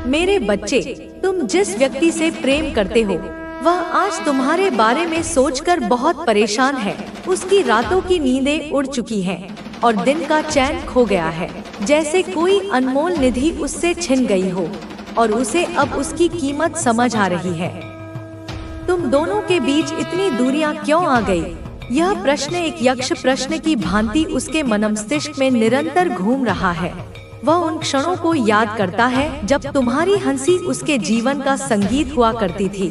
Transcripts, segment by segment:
मेरे बच्चे, तुम जिस व्यक्ति से प्रेम करते हो वह आज तुम्हारे बारे में सोचकर बहुत परेशान है। उसकी रातों की नींदें उड़ चुकी हैं और दिन का चैन खो गया है, जैसे कोई अनमोल निधि उससे छिन गई हो और उसे अब उसकी कीमत समझ आ रही है। तुम दोनों के बीच इतनी दूरियां क्यों आ गई? यह प्रश्न एक यक्ष प्रश्न की भांति उसके मनमस्तिष्क में निरंतर घूम रहा है। वह उन क्षणों को याद करता है जब तुम्हारी हंसी उसके जीवन का संगीत हुआ करती थी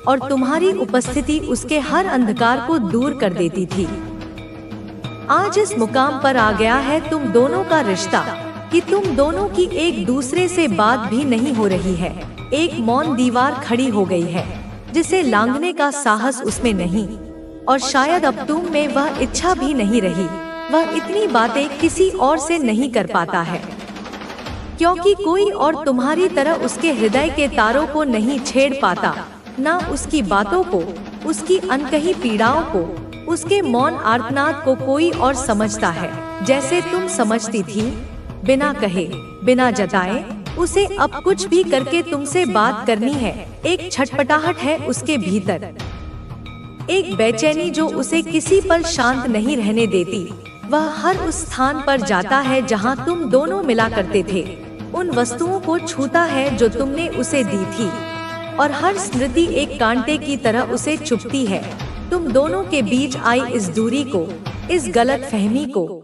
और तुम्हारी उपस्थिति उसके हर अंधकार को दूर कर देती थी। आज इस मुकाम पर आ गया है तुम दोनों का रिश्ता कि तुम दोनों की एक दूसरे से बात भी नहीं हो रही है। एक मौन दीवार खड़ी हो गई है जिसे लांघने का साहस उसमें नहीं, और शायद अब तुम में वह इच्छा भी नहीं रही। वह इतनी बातें किसी और से नहीं कर पाता है क्योंकि कोई और तुम्हारी तरह उसके हृदय के तारों को नहीं छेड़ पाता, ना उसकी बातों को, उसकी अनकही पीड़ाओं को, उसके मौन आर्तनाद को कोई और समझता है जैसे तुम समझती थी। बिना कहे, बिना जताए उसे अब कुछ भी करके तुमसे बात करनी है। एक छटपटाहट है उसके भीतर, एक बेचैनी जो उसे किसी पल शांत नहीं रहने देती। वह हर उस स्थान पर जाता है जहां तुम दोनों मिला करते थे, उन वस्तुओं को छूता है जो तुमने उसे दी थी, और हर स्मृति एक कांटे की तरह उसे चुभती है। तुम दोनों के बीच आई इस दूरी को, इस गलतफहमी को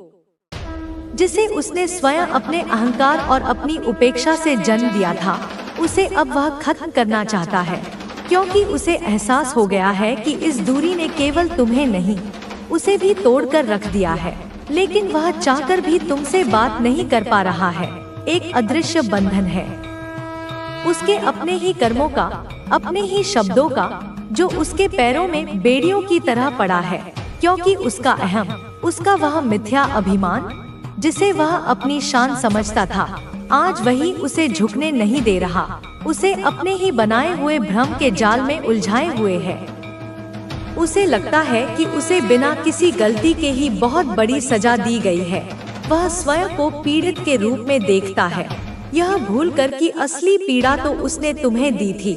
जिसे उसने स्वयं अपने अहंकार और अपनी उपेक्षा से जन्म दिया था, उसे अब वह खत्म करना चाहता है क्योंकि उसे एहसास हो गया है कि इस दूरी ने केवल तुम्हें नहीं, उसे भी तोड़कर रख दिया है। लेकिन वह चाहकर भी तुमसे बात नहीं कर पा रहा है। एक अदृश्य बंधन है उसके अपने ही कर्मों का, अपने ही शब्दों का, जो उसके पैरों में बेड़ियों की तरह पड़ा है क्योंकि उसका अहम, उसका वह मिथ्या अभिमान जिसे वह अपनी शान समझता था, आज वही उसे झुकने नहीं दे रहा, उसे अपने ही बनाए हुए भ्रम के जाल में उलझाए हुए है। उसे लगता है कि उसे बिना किसी गलती के ही बहुत बड़ी सजा दी गई है। वह स्वयं को पीड़ित के रूप में देखता है, यह भूलकर कि असली पीड़ा तो उसने तुम्हें दी थी,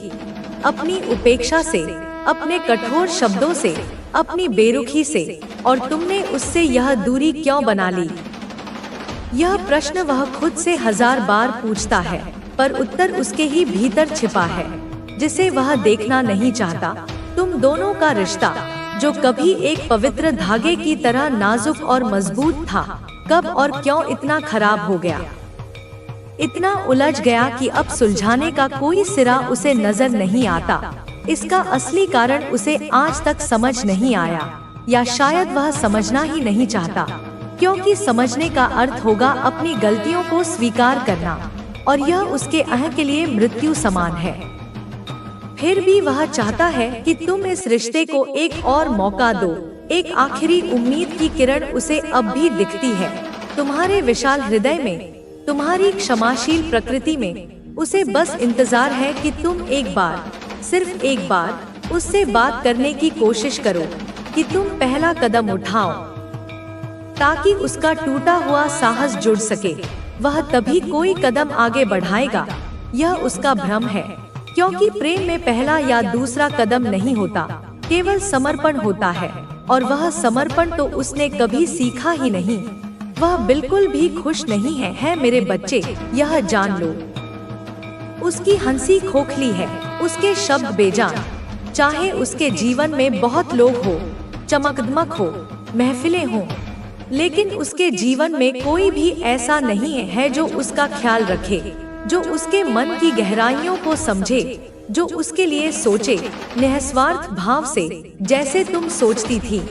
अपनी उपेक्षा से, अपने कठोर शब्दों से, अपनी बेरुखी से, और तुमने उससे यह दूरी क्यों बना ली? यह प्रश्न वह खुद से 1000 बार पूछता है, पर उत्तर उसके ही भीतर छिपा है जिसे वह देखना नहीं चाहता। तुम दोनों का रिश्ता जो कभी एक पवित्र धागे की तरह नाजुक और मजबूत था, कब और क्यों इतना खराब हो गया, इतना उलझ गया कि अब सुलझाने का कोई सिरा उसे नजर नहीं आता। इसका असली कारण उसे आज तक समझ नहीं आया, या शायद वह समझना ही नहीं चाहता, क्योंकि समझने का अर्थ होगा अपनी गलतियों को स्वीकार करना, और यह उसके अह के लिए मृत्यु समान है। फिर भी वह चाहता है कि तुम इस रिश्ते को एक और मौका दो। एक आखिरी उम्मीद की किरण उसे अब भी दिखती है तुम्हारे विशाल हृदय में, तुम्हारी क्षमाशील प्रकृति में। उसे बस इंतजार है कि तुम एक बार, सिर्फ एक बार उससे बात करने की कोशिश करो, कि तुम पहला कदम उठाओ ताकि उसका टूटा हुआ साहस जुड़ सके। वह तभी कोई कदम आगे बढ़ाएगा। यह उसका भ्रम है, क्योंकि प्रेम में पहला या दूसरा कदम नहीं होता, केवल समर्पण होता है, और वह समर्पण तो उसने कभी सीखा ही नहीं। वह बिल्कुल भी खुश नहीं है मेरे बच्चे, यह जान लो। उसकी हंसी खोखली है, उसके शब्द बेजान। चाहे उसके जीवन में बहुत लोग हो, चमकदमक हो, महफिलें हो, लेकिन उसके जीवन में कोई भी ऐसा नहीं है जो उसका ख्याल रखे, जो उसके मन की गहराइयों को समझे, जो उसके लिए सोचे निस्वार्थ भाव से, जैसे तुम सोचती थी।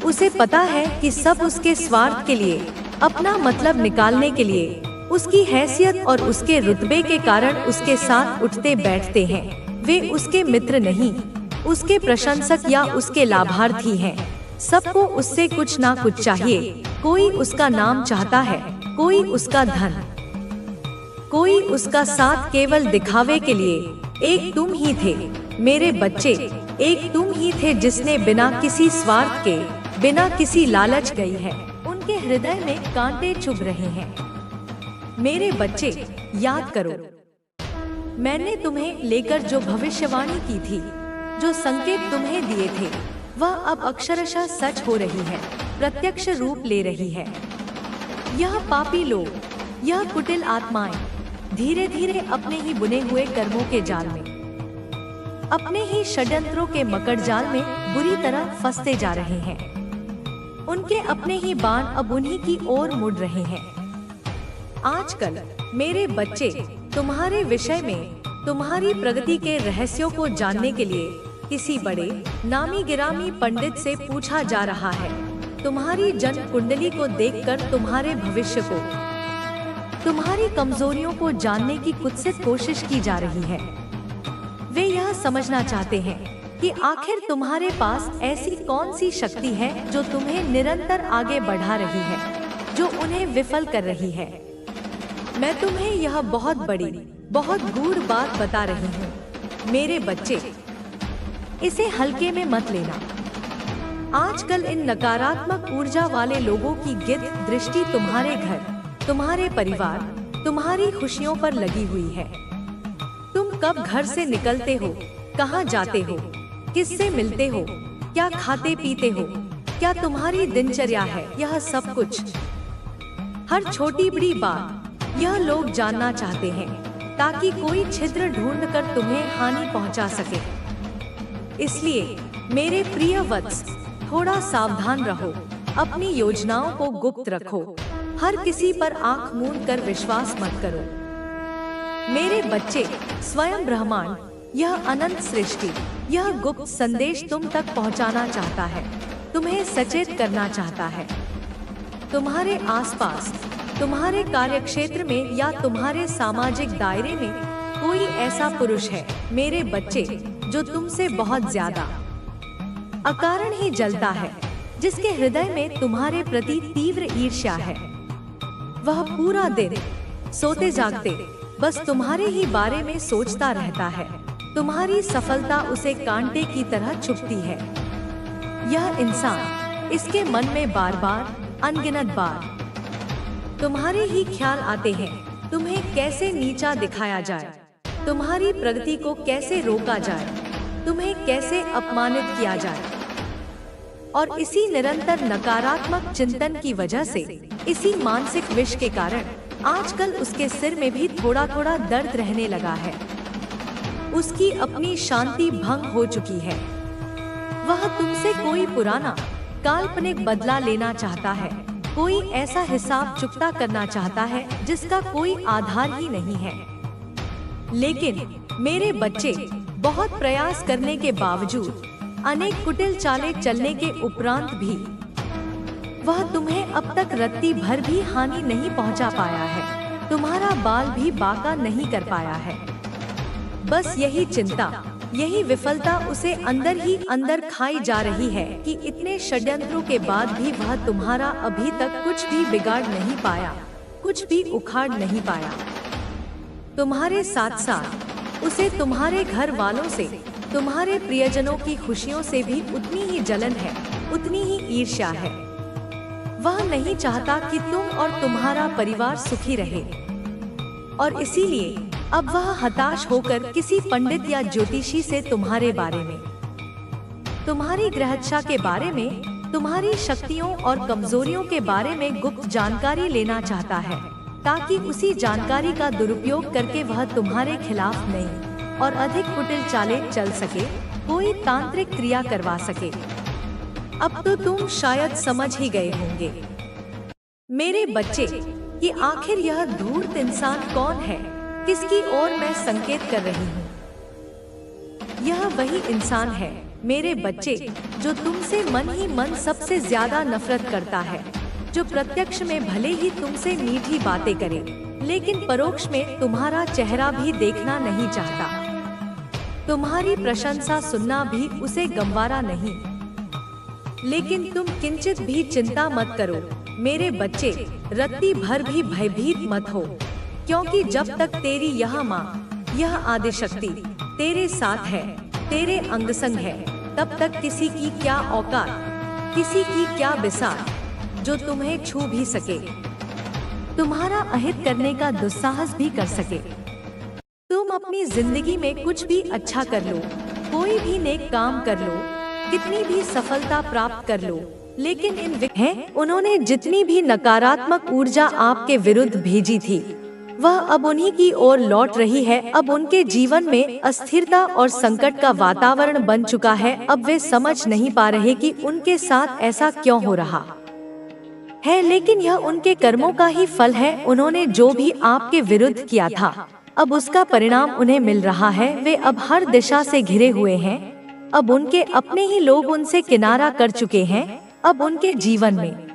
उसे पता है कि सब उसके स्वार्थ के लिए, अपना मतलब निकालने के लिए, उसकी हैसियत और उसके रुतबे के कारण उसके साथ उठते बैठते हैं। वे उसके मित्र नहीं, उसके प्रशंसक या उसके लाभार्थी हैं। सबको उससे कुछ ना कुछ चाहिए। कोई उसका नाम चाहता है, कोई उसका धन, कोई उसका साथ केवल दिखावे के लिए। एक तुम ही थे मेरे बच्चे, एक तुम ही थे जिसने बिना किसी स्वार्थ के, बिना किसी लालच गई है। उनके हृदय में कांटे चुभ रहे हैं। मेरे बच्चे, याद करो। मैंने तुम्हें लेकर जो भविष्यवाणी की थी, जो संकेत तुम्हें दिए थे, वह अब अक्षरशः सच हो रही है, प्रत्यक्ष रूप ले रही है। यह पापी लोग, यह कुटिल आत्माएं धीरे धीरे अपने ही बुने हुए कर्मों के जाल में, अपने ही षड्यंत्रों के मकड़ जाल में बुरी तरह फंसते जा रहे हैं। उनके अपने ही बाण अब उन्हीं की ओर मुड़ रहे हैं। आजकल मेरे बच्चे, तुम्हारे विषय में, तुम्हारी प्रगति के रहस्यों को जानने के लिए किसी बड़े नामी गिरामी पंडित से पूछा जा रहा है। तुम्हारी जन्म कुंडली को देखकर तुम्हारे भविष्य को, तुम्हारी कमजोरियों को जानने की कुत्सित कोशिश की जा रही है। वे यह समझना चाहते हैं कि आखिर तुम्हारे पास ऐसी कौन सी शक्ति है जो तुम्हें निरंतर आगे बढ़ा रही है, जो उन्हें विफल कर रही है। मैं तुम्हें यह बहुत बड़ी, बहुत गूढ़ बात बता रही हूँ मेरे बच्चे, इसे हल्के में मत लेना। आजकल इन नकारात्मक ऊर्जा वाले लोगों की गिद्ध दृष्टि तुम्हारे घर, तुम्हारे परिवार, तुम्हारी खुशियों पर लगी हुई है। तुम कब घर से निकलते हो, कहाँ जाते हो, किससे मिलते हो, क्या खाते पीते हो, क्या तुम्हारी दिनचर्या है, यह सब कुछ, हर छोटी बड़ी बात यह लोग जानना चाहते हैं, ताकि कोई छिद्र ढूंढकर तुम्हें हानि पहुंचा सके। इसलिए मेरे प्रिय वत्स, थोड़ा सावधान रहो, अपनी योजनाओं को गुप्त रखो, हर किसी पर आंख मूंद कर विश्वास मत करो। मेरे बच्चे, स्वयं ब्रह्मांड, यह अनंत सृष्टि, यह गुप्त संदेश तुम तक पहुंचाना चाहता है, तुम्हें सचेत करना चाहता है। तुम्हारे आसपास, तुम्हारे कार्यक्षेत्र में या तुम्हारे सामाजिक दायरे में कोई ऐसा पुरुष है मेरे बच्चे, जो तुमसे बहुत ज्यादा अकारण ही जलता है, जिसके हृदय में तुम्हारे प्रति तीव्र ईर्ष्या है। वह पूरा दिन सोते जागते बस तुम्हारे ही बारे में सोचता रहता है। तुम्हारी सफलता उसे कांटे की तरह चुभती है। यह इंसान, इसके मन में बार बार, अनगिनत बार तुम्हारे ही ख्याल आते हैं, तुम्हें कैसे नीचा दिखाया जाए, तुम्हारी प्रगति को कैसे रोका जाए, तुम्हें कैसे अपमानित किया जाए। और इसी निरंतर नकारात्मक चिंतन की वजह से, इसी मानसिक विष के कारण आजकल उसके सिर में भी थोड़ा थोड़ा दर्द रहने लगा है। उसकी अपनी शांति भंग हो चुकी है। वह तुमसे कोई पुराना काल्पनिक बदला लेना चाहता है, कोई ऐसा हिसाब चुकता करना चाहता है जिसका कोई आधार ही नहीं है। लेकिन मेरे बच्चे, बहुत प्रयास करने के बावजूद, अनेक कुटिल चालें चलने के उपरांत भी वह तुम्हें अब तक रत्ती भर भी हानि नहीं पहुंचा पाया है, तुम्हारा बाल भी बांका नहीं कर पाया है। बस यही चिंता, यही विफलता उसे अंदर ही अंदर खाई जा रही है कि इतने षड्यंत्रों के बाद भी वह तुम्हारा अभी तक कुछ भी बिगाड़ नहीं पाया, कुछ भी उखाड़ नहीं पाया। तुम्हारे साथ साथ उसे तुम्हारे घर वालों से, तुम्हारे प्रियजनों की खुशियों से भी उतनी ही जलन है, उतनी ही ईर्ष्या है। वह नहीं चाहता कि तुम और तुम्हारा परिवार सुखी रहे, और इसीलिए अब वह हताश होकर किसी पंडित या ज्योतिषी से तुम्हारे बारे में, तुम्हारी ग्रहदशा के बारे में, तुम्हारी शक्तियों और कमजोरियों के बारे में गुप्त जानकारी लेना चाहता है, ताकि उसी जानकारी का दुरुपयोग करके वह तुम्हारे खिलाफ नई और अधिक कुटिल चालें चल सके, कोई तांत्रिक क्रिया करवा सके। अब तो तुम शायद समझ ही गए होंगे मेरे बच्चे कि आखिर यह धूर्त इंसान कौन है, किसकी ओर मैं संकेत कर रही हूँ। यह वही इंसान है मेरे बच्चे, जो तुमसे मन ही मन सबसे ज्यादा नफरत करता है, जो प्रत्यक्ष में भले ही तुमसे मीठी बातें करे, लेकिन परोक्ष में तुम्हारा चेहरा भी देखना नहीं चाहता। तुम्हारी प्रशंसा सुनना भी उसे गंवारा नहीं। लेकिन तुम किंचित भी चिंता मत करो मेरे बच्चे, रत्ती भर भी भयभीत मत हो, क्योंकि जब तक तेरी यह माँ, यह आदिशक्ति तेरे साथ है, तेरे अंग संग है, तब तक किसी की क्या औकात, किसी की क्या बिसात, जो तुम्हें छू भी सके, तुम्हारा अहित करने का दुस्साहस भी कर सके। तुम अपनी अपनी जिंदगी में कुछ भी अच्छा कर लो, कोई भी नेक काम कर लो, कितनी भी सफलता प्राप्त कर लो, लेकिन उन्होंने जितनी भी नकारात्मक ऊर्जा आपके विरुद्ध भेजी थी वह अब उन्हीं की ओर लौट रही है। अब उनके जीवन में अस्थिरता और संकट का वातावरण बन चुका है। अब वे समझ नहीं पा रहे कि उनके साथ ऐसा क्यों हो रहा है, लेकिन यह उनके कर्मों का ही फल है। उन्होंने जो भी आपके विरुद्ध किया था अब उसका परिणाम उन्हें मिल रहा है। वे अब हर दिशा से घिरे हुए हैं। अब उनके अपने ही लोग उनसे किनारा कर चुके हैं। अब उनके जीवन में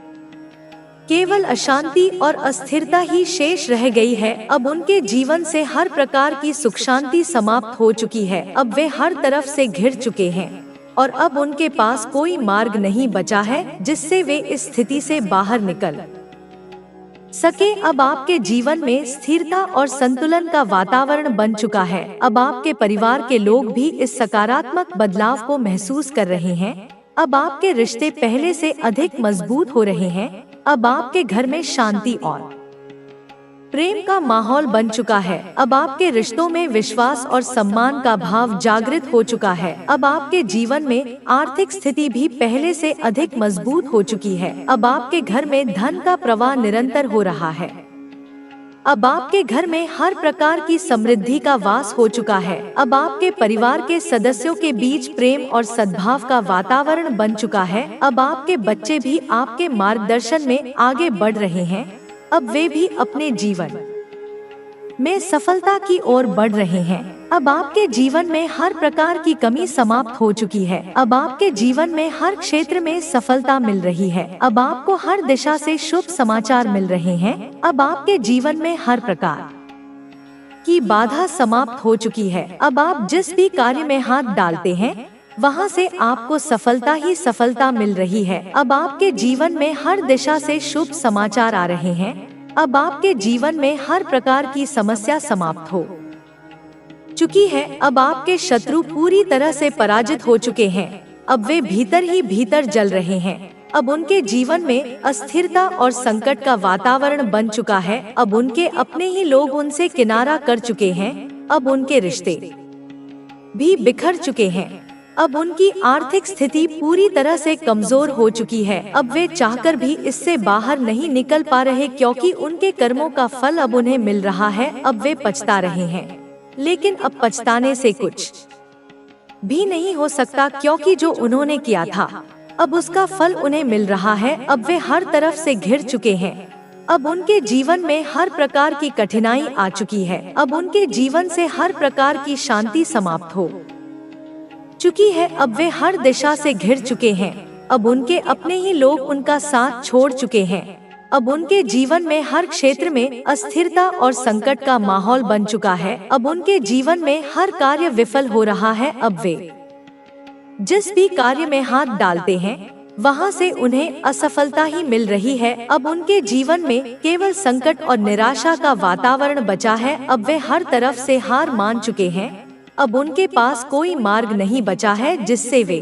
केवल अशांति और अस्थिरता ही शेष रह गई है। अब उनके जीवन से हर प्रकार की सुख शांति समाप्त हो चुकी है। अब वे हर तरफ से घिर चुके हैं और अब उनके पास कोई मार्ग नहीं बचा है जिससे वे इस स्थिति से बाहर निकल सके। अब आपके जीवन में स्थिरता और संतुलन का वातावरण बन चुका है। अब आपके परिवार के लोग भी इस सकारात्मक बदलाव को महसूस कर रहे हैं। अब आपके रिश्ते पहले से अधिक मजबूत हो रहे हैं। अब आपके घर में शांति और प्रेम का माहौल बन चुका है। अब आपके रिश्तों में विश्वास और सम्मान का भाव जागृत हो चुका है। अब आपके जीवन में आर्थिक स्थिति भी पहले से अधिक मजबूत हो चुकी है। अब आपके घर में धन का प्रवाह निरंतर हो रहा है। अब आपके घर में हर प्रकार की समृद्धि का वास हो चुका है। अब आपके परिवार के सदस्यों के बीच प्रेम और सद्भाव का वातावरण बन चुका है। अब आपके बच्चे भी आपके मार्गदर्शन में आगे बढ़ रहे हैं। अब वे भी अपने जीवन में सफलता की ओर बढ़ रहे हैं। अब आपके जीवन में हर प्रकार की कमी समाप्त हो चुकी है। अब आपके जीवन में हर क्षेत्र में सफलता मिल रही है। अब आपको हर दिशा से शुभ समाचार मिल रहे हैं। अब आपके जीवन में हर प्रकार की बाधा समाप्त हो चुकी है। अब आप जिस भी कार्य में हाथ डालते हैं वहां से आपको सफलता ही सफलता मिल रही है। अब आपके जीवन में हर दिशा से शुभ समाचार आ रहे हैं। अब आपके जीवन में हर प्रकार की समस्या समाप्त हो चुकी है। अब आपके शत्रु पूरी तरह से पराजित हो चुके हैं। अब वे भीतर ही भीतर जल रहे हैं। अब उनके जीवन में अस्थिरता और संकट का वातावरण बन चुका है। अब उनके अपने ही लोग उनसे किनारा कर चुके हैं। अब उनके रिश्ते भी बिखर चुके हैं। अब उनकी आर्थिक स्थिति पूरी तरह से कमजोर हो चुकी है। अब वे चाहकर भी इससे बाहर नहीं निकल पा रहे क्योंकि उनके कर्मों का फल अब उन्हें मिल रहा है। अब वे पछता रहे हैं, लेकिन अब पछताने से कुछ भी नहीं हो सकता क्योंकि जो उन्होंने किया था अब उसका फल उन्हें मिल रहा है। अब वे हर तरफ से घिर चुके हैं। अब उनके जीवन में हर प्रकार की कठिनाई आ चुकी है। अब उनके जीवन से हर प्रकार की शांति समाप्त हो चुकी है। अब वे हर दिशा से घिर चुके हैं। अब उनके अपने ही लोग उनका साथ छोड़ चुके हैं। अब उनके जीवन में हर क्षेत्र में अस्थिरता और संकट का माहौल बन चुका है। अब उनके जीवन में हर कार्य विफल हो रहा है। अब वे जिस भी कार्य में हाथ डालते हैं वहां से उन्हें असफलता ही मिल रही है। अब उनके जीवन में केवल संकट और निराशा का वातावरण बचा है। अब वे हर तरफ से हार मान चुके हैं। अब उनके पास कोई मार्ग नहीं बचा है जिससे वे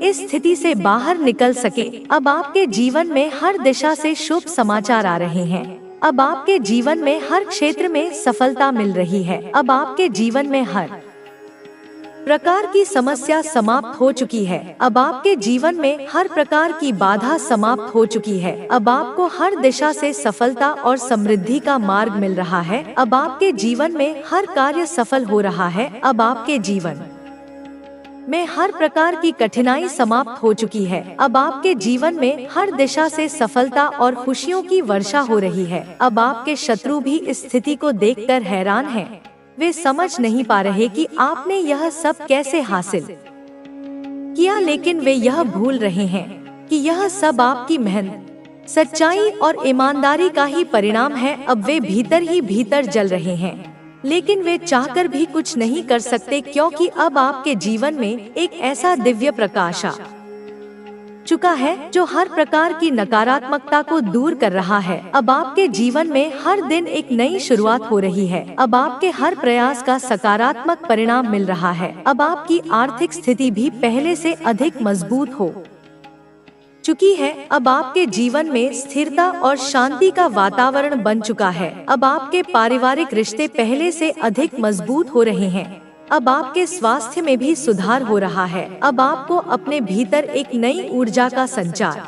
इस स्थिति से बाहर निकल सके। अब आपके जीवन में हर दिशा से शुभ समाचार आ रहे हैं। अब आपके जीवन में हर क्षेत्र में सफलता मिल रही है। अब आपके जीवन में हर प्रकार की समस्या समाप्त हो चुकी है। अब आपके जीवन में हर प्रकार की बाधा समाप्त हो चुकी है। अब आपको हर दिशा से सफलता और समृद्धि का मार्ग मिल रहा है। अब आपके जीवन में हर कार्य सफल हो रहा है। अब आपके जीवन में हर प्रकार की कठिनाई समाप्त हो चुकी है। अब आपके जीवन में हर दिशा से सफलता और खुशियों की वर्षा हो रही है। अब आपके शत्रु भी इस स्थिति को देखकर हैरान हैं। वे समझ नहीं पा रहे कि आपने यह सब कैसे हासिल किया, लेकिन वे यह भूल रहे हैं कि यह सब आपकी मेहनत, सच्चाई और ईमानदारी का ही परिणाम है। अब वे भीतर ही भीतर जल रहे हैं, लेकिन वे चाहकर भी कुछ नहीं कर सकते क्योंकि अब आपके जीवन में एक ऐसा दिव्य प्रकाश आ चुका है जो हर प्रकार की नकारात्मकता को दूर कर रहा है। अब आपके जीवन में हर दिन एक नई शुरुआत हो रही है। अब आपके हर प्रयास का सकारात्मक परिणाम मिल रहा है। अब आपकी आर्थिक स्थिति भी पहले से अधिक मजबूत हो चुकी है। अब आपके जीवन में स्थिरता और शांति का वातावरण बन चुका है। अब आपके पारिवारिक रिश्ते पहले से अधिक मजबूत हो रहे हैं। अब आपके स्वास्थ्य में भी सुधार हो रहा है। अब आपको अपने भीतर एक नई ऊर्जा का संचार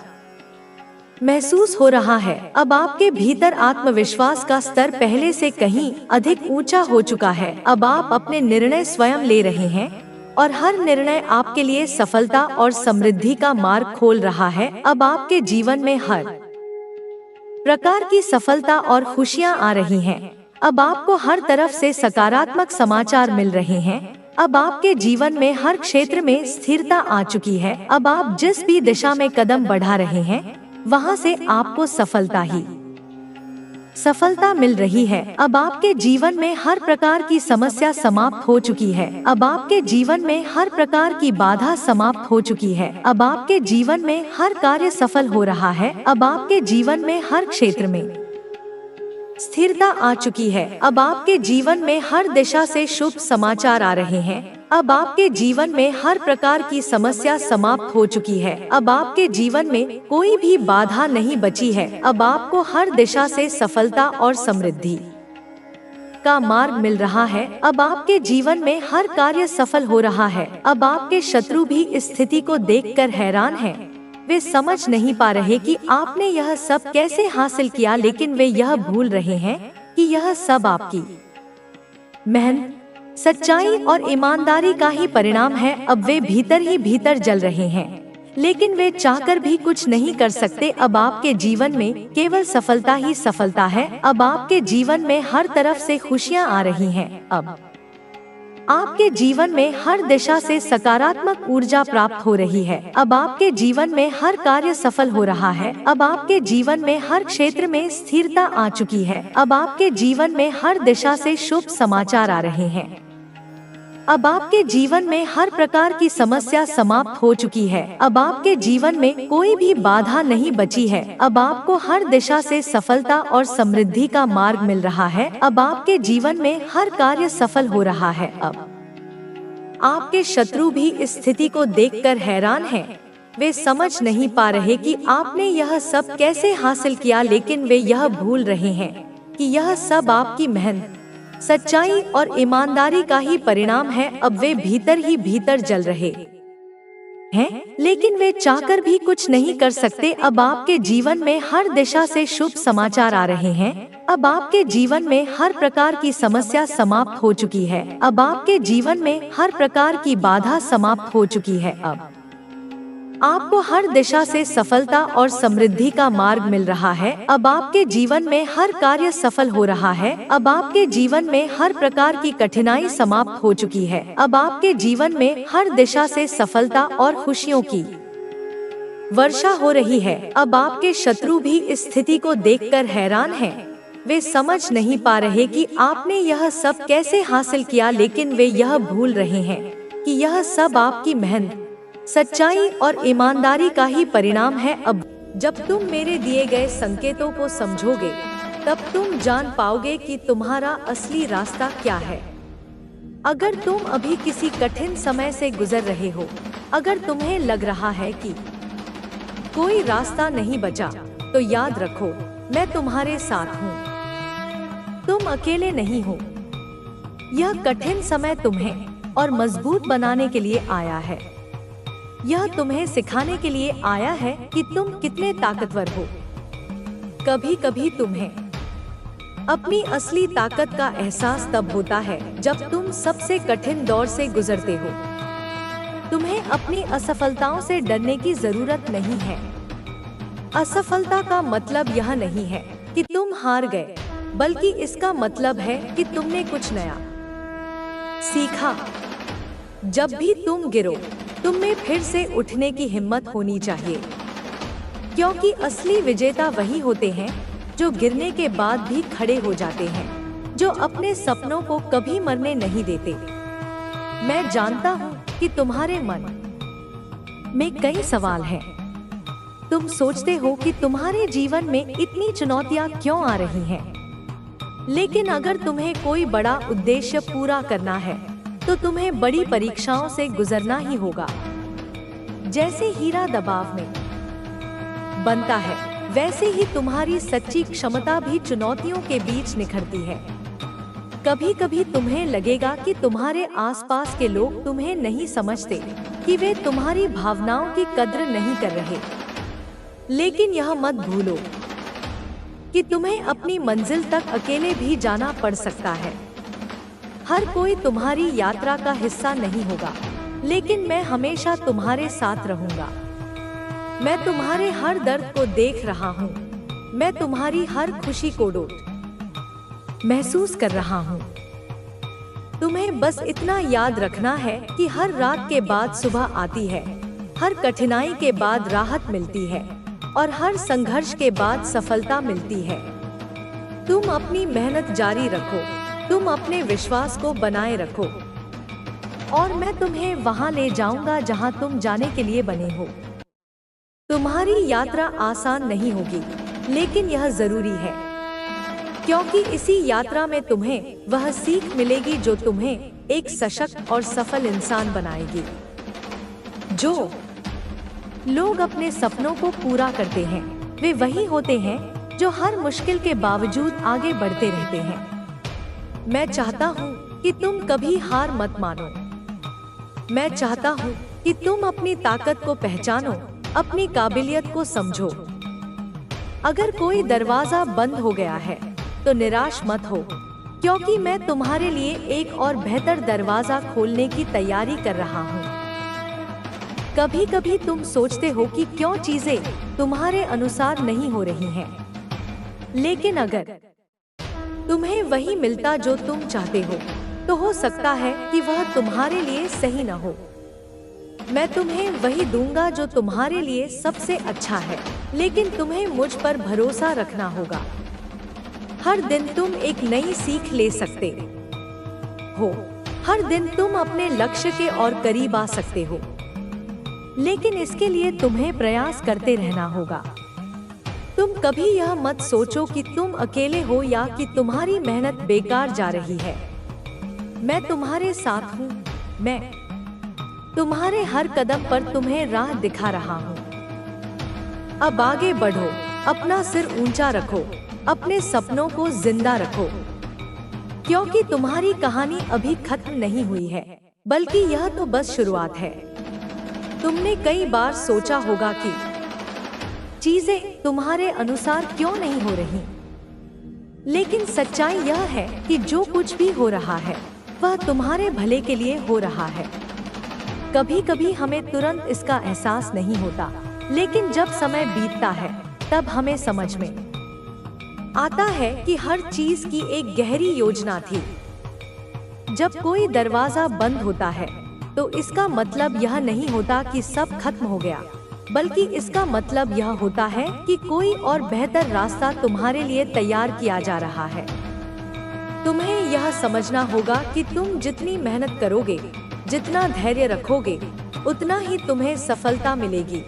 महसूस हो रहा है। अब आपके भीतर आत्मविश्वास का स्तर पहले से कहीं अधिक ऊंचा हो चुका है। अब आप अपने निर्णय स्वयं ले रहे हैं और हर निर्णय आपके लिए सफलता और समृद्धि का मार्ग खोल रहा है। अब आपके जीवन में हर प्रकार की सफलता और खुशियां आ रही हैं। अब आपको हर तरफ से सकारात्मक समाचार मिल रहे हैं। अब आपके जीवन में हर क्षेत्र में स्थिरता आ चुकी है। अब आप जिस भी दिशा में कदम बढ़ा रहे हैं वहां से आपको सफलता मिल रही है। अब आपके जीवन में हर प्रकार की समस्या समाप्त हो चुकी है। अब आपके जीवन में हर प्रकार की बाधा समाप्त हो चुकी है। अब आपके जीवन में हर कार्य सफल हो रहा है। अब आपके जीवन में हर क्षेत्र में स्थिरता आ चुकी है। अब आपके जीवन में हर दिशा से शुभ समाचार आ रहे हैं। अब आपके जीवन में हर प्रकार की समस्या समाप्त हो चुकी है। अब आपके जीवन में कोई भी बाधा नहीं बची है। अब आपको हर दिशा से सफलता और समृद्धि का मार्ग मिल रहा है। अब आपके जीवन में हर कार्य सफल हो रहा है। अब आपके शत्रु भी इस स्थिति को देखकर हैरान हैं। वे समझ नहीं पा रहे कि आपने यह सब कैसे हासिल किया, लेकिन वे यह भूल रहे हैं कि यह सब आपकी मेहनत, सच्चाई और ईमानदारी का ही परिणाम है। अब वे भीतर ही भीतर जल रहे हैं, लेकिन वे चाहकर भी कुछ नहीं कर सकते। अब आपके जीवन में केवल सफलता ही सफलता है। अब आपके जीवन में हर तरफ से खुशियां आ रही हैं। अब आपके जीवन में हर दिशा से सकारात्मक ऊर्जा प्राप्त हो रही है। अब आपके जीवन में हर कार्य सफल हो रहा है। अब आपके जीवन में हर क्षेत्र में स्थिरता आ चुकी है। अब आपके जीवन में हर दिशा से शुभ समाचार आ रहे हैं। अब आपके जीवन में हर प्रकार की समस्या समाप्त हो चुकी है। अब आपके जीवन में कोई भी बाधा नहीं बची है। अब आपको हर दिशा से सफलता और समृद्धि का मार्ग मिल रहा है। अब आपके जीवन में हर कार्य सफल हो रहा है। अब आपके शत्रु भी इस स्थिति को देखकर हैरान हैं। वे समझ नहीं पा रहे कि आपने यह सब कैसे हासिल किया, लेकिन वे यह भूल रहे हैं कि यह सब आपकी मेहनत, सच्चाई और ईमानदारी का ही परिणाम है। अब वे भीतर ही भीतर जल रहे हैं, लेकिन वे चाहकर भी कुछ नहीं कर सकते। अब आपके जीवन में हर दिशा से शुभ समाचार आ रहे हैं। अब आपके जीवन में हर प्रकार की समस्या समाप्त हो चुकी है। अब आपके जीवन में हर प्रकार की बाधा समाप्त हो चुकी है। अब आपको हर दिशा से सफलता और समृद्धि का मार्ग मिल रहा है। अब आपके जीवन में हर कार्य सफल हो रहा है। अब आपके जीवन में हर प्रकार की कठिनाई समाप्त हो चुकी है। अब आपके जीवन में हर दिशा से सफलता और खुशियों की वर्षा हो रही है। अब आपके शत्रु भी इस स्थिति को देखकर हैरान हैं। वे समझ नहीं पा रहे कि आपने यह सब कैसे हासिल किया, लेकिन वे यह भूल रहे हैं कि यह सब आपकी मेहनत, सच्चाई और ईमानदारी का ही परिणाम है। अब जब तुम मेरे दिए गए संकेतों को समझोगे, तब तुम जान पाओगे कि तुम्हारा असली रास्ता क्या है। अगर तुम अभी किसी कठिन समय से गुजर रहे हो, अगर तुम्हें लग रहा है कि कोई रास्ता नहीं बचा, तो याद रखो, मैं तुम्हारे साथ हूँ। तुम अकेले नहीं हो। यह कठिन समय तुम्हें और मजबूत बनाने के लिए आया है। यह तुम्हें सिखाने के लिए आया है कि तुम कितने ताकतवर हो। कभी कभी तुम्हें अपनी असली ताकत का एहसास तब होता है जब तुम सबसे कठिन दौर से गुजरते हो। तुम्हें अपनी असफलताओं से डरने की जरूरत नहीं है। असफलता का मतलब यह नहीं है कि तुम हार गए, बल्कि इसका मतलब है कि तुमने कुछ नया सीखा। जब भी तुम गिरो, तुम में फिर से उठने की हिम्मत होनी चाहिए, क्योंकि असली विजेता वही होते हैं जो गिरने के बाद भी खड़े हो जाते हैं, जो अपने सपनों को कभी मरने नहीं देते। मैं जानता हूँ कि तुम्हारे मन में कई सवाल हैं। तुम सोचते हो कि तुम्हारे जीवन में इतनी चुनौतियाँ क्यों आ रही हैं, लेकिन अगर तुम्हें कोई बड़ा उद्देश्य पूरा करना है, तो तुम्हें बड़ी परीक्षाओं से गुजरना ही होगा। जैसे हीरा दबाव में बनता है, वैसे ही तुम्हारी सच्ची क्षमता भी चुनौतियों के बीच निखरती है। कभी कभी तुम्हें लगेगा कि तुम्हारे आसपास के लोग तुम्हें नहीं समझते, कि वे तुम्हारी भावनाओं की कद्र नहीं कर रहे। लेकिन यह मत भूलो कि तुम्हें अपनी मंजिल तक अकेले भी जाना पड़ सकता है। हर कोई तुम्हारी यात्रा का हिस्सा नहीं होगा, लेकिन मैं हमेशा तुम्हारे साथ रहूंगा। मैं तुम्हारे हर दर्द को देख रहा हूँ। मैं तुम्हारी हर खुशी को महसूस कर रहा हूँ। तुम्हें बस इतना याद रखना है कि हर रात के बाद सुबह आती है, हर कठिनाई के बाद राहत मिलती है और हर संघर्ष के बाद सफलता मिलती है। तुम अपनी मेहनत जारी रखो, तुम अपने विश्वास को बनाए रखो और मैं तुम्हें वहां ले जाऊंगा जहां तुम जाने के लिए बने हो। तुम्हारी यात्रा आसान नहीं होगी, लेकिन यह जरूरी है, क्योंकि इसी यात्रा में तुम्हें वह सीख मिलेगी जो तुम्हें एक सशक्त और सफल इंसान बनाएगी। जो लोग अपने सपनों को पूरा करते हैं, वे वही होते हैं जो हर मुश्किल के बावजूद आगे बढ़ते रहते हैं। मैं चाहता हूँ कि तुम कभी हार मत मानो। मैं चाहता हूँ कि तुम अपनी ताकत को पहचानो, अपनी काबिलियत को समझो। अगर कोई दरवाजा बंद हो गया है तो निराश मत हो, क्योंकि मैं तुम्हारे लिए एक और बेहतर दरवाजा खोलने की तैयारी कर रहा हूँ। कभी कभी तुम सोचते हो कि क्यों चीजें तुम्हारे अनुसार नहीं हो रही हैं, लेकिन अगर तुम्हें वही मिलता जो तुम चाहते हो, तो हो सकता है कि वह तुम्हारे लिए सही न हो। मैं तुम्हें वही दूंगा जो तुम्हारे लिए सबसे अच्छा है, लेकिन तुम्हें मुझ पर भरोसा रखना होगा। हर दिन तुम एक नई सीख ले सकते हो, हर दिन तुम अपने लक्ष्य के और करीब आ सकते हो, लेकिन इसके लिए तुम्हें प्रयास करते रहना होगा। तुम कभी यह मत सोचो कि तुम अकेले हो या कि तुम्हारी मेहनत बेकार जा रही है। मैं तुम्हारे साथ हूँ। मैं तुम्हारे हर कदम पर तुम्हें राह दिखा रहा हूँ। अब आगे बढ़ो, अपना सिर ऊंचा रखो, अपने सपनों को जिंदा रखो, क्योंकि तुम्हारी कहानी अभी खत्म नहीं हुई है, बल्कि यह तो बस शुरुआत है। तुमने कई बार सोचा होगा कि चीजें तुम्हारे अनुसार क्यों नहीं हो रही, लेकिन सच्चाई यह है कि जो कुछ भी हो रहा है वह तुम्हारे भले के लिए हो रहा है। कभी कभी हमें तुरंत इसका एहसास नहीं होता, लेकिन जब समय बीतता है तब हमें समझ में आता है कि हर चीज की एक गहरी योजना थी। जब कोई दरवाजा बंद होता है तो इसका मतलब यह नहीं होता कि सब खत्म हो गया, बल्कि इसका मतलब यह होता है कि कोई और बेहतर रास्ता तुम्हारे लिए तैयार किया जा रहा है। तुम्हें यह समझना होगा कि तुम जितनी मेहनत करोगे, जितना धैर्य रखोगे, उतना ही तुम्हें सफलता मिलेगी।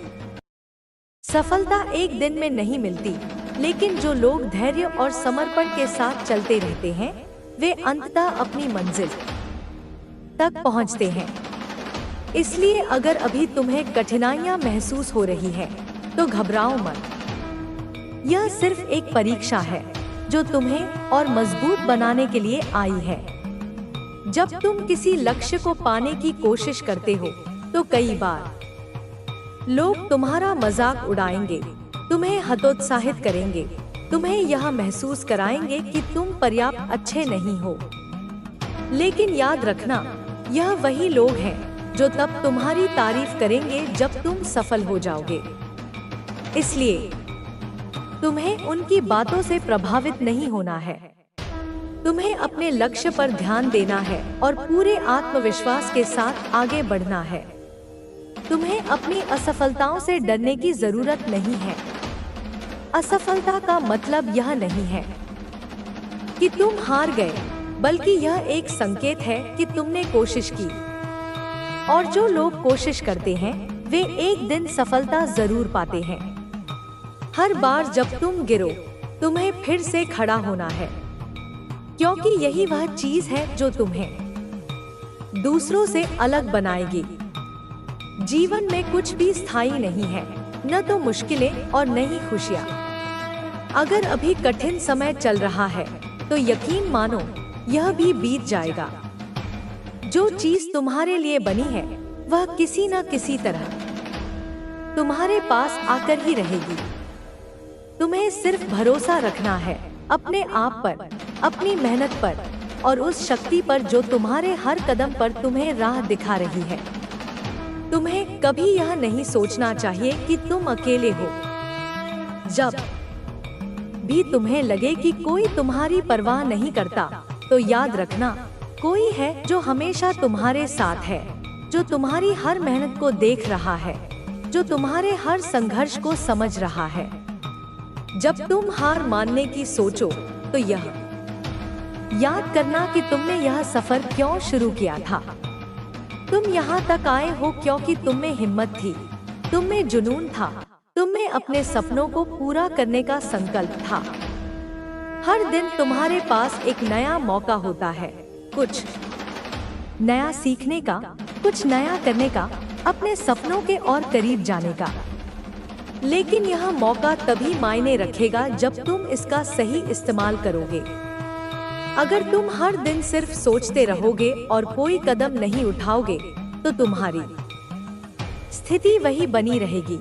सफलता एक दिन में नहीं मिलती, लेकिन जो लोग धैर्य और समर्पण के साथ चलते रहते हैं, वे अंततः अपनी मंजिल तक पहुंचते हैं। इसलिए अगर अभी तुम्हें कठिनाइयां महसूस हो रही हैं, तो घबराओ मत। यह सिर्फ एक परीक्षा है जो तुम्हें और मजबूत बनाने के लिए आई है। जब तुम किसी लक्ष्य को पाने की कोशिश करते हो, तो कई बार लोग तुम्हारा मजाक उड़ाएंगे, तुम्हें हतोत्साहित करेंगे, तुम्हें यह महसूस कराएंगे कि तुम पर्याप्त अच्छे नहीं हो। लेकिन याद रखना, यह वही लोग हैं जो तब तुम्हारी तारीफ करेंगे जब तुम सफल हो जाओगे। इसलिए तुम्हें उनकी बातों से प्रभावित नहीं होना है। तुम्हें अपने लक्ष्य पर ध्यान देना है और पूरे आत्मविश्वास के साथ आगे बढ़ना है। तुम्हें अपनी असफलताओं से डरने की जरूरत नहीं है। असफलता का मतलब यह नहीं है कि तुम हार गए, बल्कि यह एक संकेत है कि तुमने कोशिश की। और जो लोग कोशिश करते हैं, वे एक दिन सफलता जरूर पाते हैं। हर बार जब तुम गिरो, तुम्हें फिर से खड़ा होना है, क्योंकि यही वह चीज है जो तुम्हें दूसरों से अलग बनाएगी। जीवन में कुछ भी स्थायी नहीं है, न तो मुश्किलें और न ही खुशियाँ। अगर अभी कठिन समय चल रहा है तो यकीन मानो यह भी बीत जाएगा। जो चीज तुम्हारे लिए बनी है वह किसी न किसी तरह तुम्हारे पास आकर ही रहेगी। तुम्हें सिर्फ भरोसा रखना है अपने आप पर, अपनी मेहनत पर और उस शक्ति पर जो तुम्हारे हर कदम पर तुम्हें राह दिखा रही है। तुम्हें कभी यह नहीं सोचना चाहिए कि तुम अकेले हो। जब भी तुम्हें लगे कि कोई तुम्हारी परवाह नहीं करता, तो याद रखना कोई है जो हमेशा तुम्हारे साथ है, जो तुम्हारी हर मेहनत को देख रहा है, जो तुम्हारे हर संघर्ष को समझ रहा है। जब तुम हार मानने की सोचो तो यह याद करना कि तुमने यह सफर क्यों शुरू किया था। तुम यहाँ तक आए हो क्योंकि तुम में हिम्मत थी, तुम में जुनून था, तुम में अपने सपनों को पूरा करने का संकल्प था। हर दिन तुम्हारे पास एक नया मौका होता है, कुछ नया सीखने का, कुछ नया करने का, अपने सपनों के और करीब जाने का। लेकिन यह मौका तभी मायने रखेगा जब तुम इसका सही इस्तेमाल करोगे। अगर तुम हर दिन सिर्फ सोचते रहोगे और कोई कदम नहीं उठाओगे तो तुम्हारी स्थिति वही बनी रहेगी।